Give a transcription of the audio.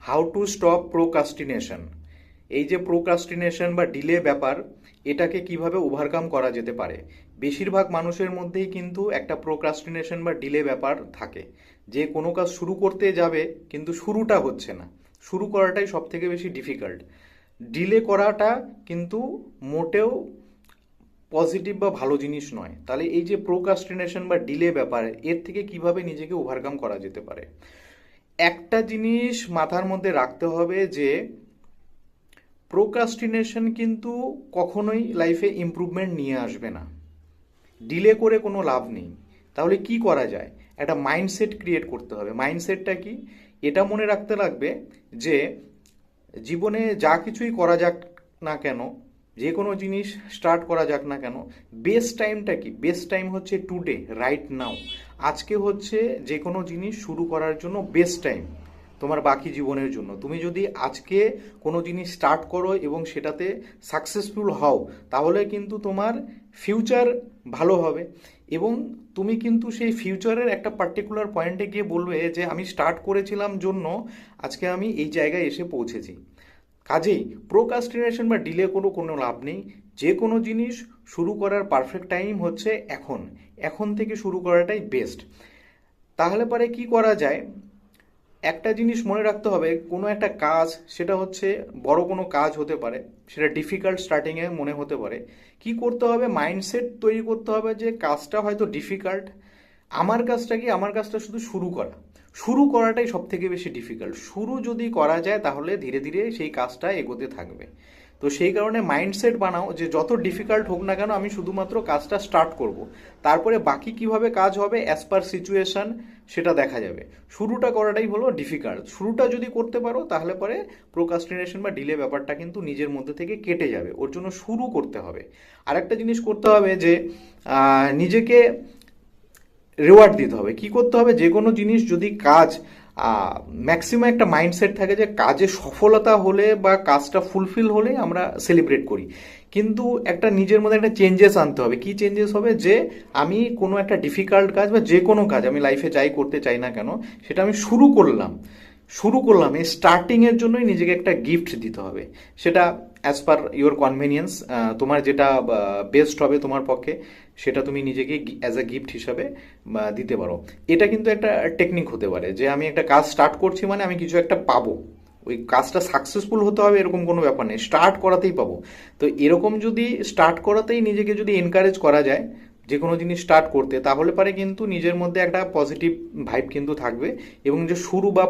How to stop procrastination. এই যে procrastination বা ডিলে ব্যাপার, এটাকে কিভাবে ওভারকাম করা যেতে পারে। বেশিরভাগ মানুষের মধ্যেই কিন্তু একটা প্রোক্রাস্টিনেশন বা ডিলে ব্যাপার থাকে, যে কোনো কাজ শুরু করতে যাবে কিন্তু শুরুটা হচ্ছে না। শুরু করাটাই সব থেকে বেশি ডিফিকাল্ট। ডিলে করাটা কিন্তু মোটেও পজিটিভ বা ভালো জিনিস নয়। তাহলে এই যে প্রোক্রাস্টিনেশন বা ডিলে ব্যাপার, এর থেকে কিভাবে নিজেকে ওভারকাম করা যেতে পারে। একটা জিনিস মাথার মধ্যে রাখতে হবে যে প্রোক্রাস্টিনেশন কিন্তু কখনোই লাইফে ইমপ্রুভমেন্ট নিয়ে আসবে না। ডিলে করে কোনো লাভ নেই। তাহলে কি করা যায়? একটা মাইন্ডসেট ক্রিয়েট করতে হবে। মাইন্ডসেটটা কি? এটা মনে রাখতে লাগবে যে জীবনে যা কিছুই করা যাক না কেন, যে কোনো জিনিস স্টার্ট করা যাক না কেন, বেস্ট টাইমটা কি? বেস্ট টাইম হচ্ছে টুডে, রাইট নাও। আজকে হচ্ছে যে কোনো জিনিস শুরু করার জন্য বেস্ট টাইম তোমার বাকি জীবনের জন্য। তুমি যদি আজকে কোনো জিনিস স্টার্ট করো এবং সেটাতে সাকসেসফুল হও, তাহলে কিন্তু তোমার ফিউচার ভালো হবে। এবং তুমি কিন্তু সেই ফিউচারের একটা পার্টিকুলার পয়েন্টে গিয়ে বলবে যে আমি স্টার্ট করেছিলাম জন্য আজকে আমি এই জায়গায় এসে পৌঁছেছি। কাজেই প্রোক্রাস্টিনেশন বা ডিলে কোনো কোনো লাভ নেই। যে কোনো জিনিস শুরু করার পারফেক্ট টাইম হচ্ছে এখন। এখন থেকে শুরু করাটাই বেস্ট। তাহলে পরে কি করা যায়? একটা জিনিস মনে রাখতে হবে, কোনো একটা কাজ, সেটা হচ্ছে বড় কোনো কাজ হতে পারে, সেটা ডিফিকাল্ট স্টার্টিংয়ে মনে হতে পারে। কি করতে হবে? মাইন্ডসেট তৈরি করতে হবে যে কাজটা হয়তো ডিফিকাল্ট। আমার কাজটা কি? আমার কাজটা শুধু শুরু করা। শুরু করাটাই সব থেকে বেশি ডিফিকাল্ট। শুরু যদি করা যায় তাহলে ধীরে ধীরে সেই কাজটা এগোতে থাকবে। তো সেই কারণে মাইন্ডসেট বানাও যে যত ডিফিকাল্ট হোক না কেন আমি শুধুমাত্র কাজটা স্টার্ট করব। তারপরে বাকি কিভাবে কাজ হবে অ্যাজ পার সিচুয়েশন সেটা দেখা যাবে। শুরুটা করাটাই হলো ডিফিকাল্ট। শুরুটা যদি করতে পারো তাহলে পরে প্রোক্রাস্টিনেশন বা ডিলে ব্যাপারটা কিন্তু নিজের মধ্যে থেকে কেটে যাবে। ওর জন্য শুরু করতে হবে। আরেকটা জিনিস করতে হবে যে নিজেকে রিওয়ার্ড দিতে হবে। কি করতে হবে? যে কোনো জিনিস যদি কাজ, ম্যাক্সিমাম একটা মাইন্ডসেট থাকে যে কাজে সফলতা হলে বা কাজটা ফুলফিল হলে আমরা সেলিব্রেট করি। কিন্তু একটা নিজের মধ্যে একটা চেঞ্জেস আনতে হবে। কি চেঞ্জেস হবে? যে আমি কোনো একটা ডিফিকাল্ট কাজ বা যে কোনো কাজ আমি লাইফে যাই করতে চাই না কেন, সেটা আমি শুরু করলাম এই স্টার্টিংয়ের জন্যই নিজেকে একটা গিফট দিতে হবে। সেটা অ্যাজ পার ইওর কনভেনিয়েন্স, তোমার যেটা বেস্ট হবে তোমার পক্ষে, সেটা তুমি নিজেকে অ্যাজ আ গিফট হিসাবে দিতে পারো। এটা কিন্তু একটা টেকনিক হতে পারে যে আমি একটা কাজ স্টার্ট করছি মানে আমি কিছু একটা পাবো। ওই কাজটা সাকসেসফুল হতে হবে এরকম কোনো ব্যাপার নেই, স্টার্ট করাতেই পাবো। তো এরকম যদি স্টার্ট করাতেই নিজেকে যদি এনকারেজ করা যায় যে কোনো জিনিস স্টার্ট করতে, তাহলে পারে কিন্তু নিজের মধ্যে একটা পজিটিভ ভাইব কিন্তু থাকবে। এবং যে শুরু বা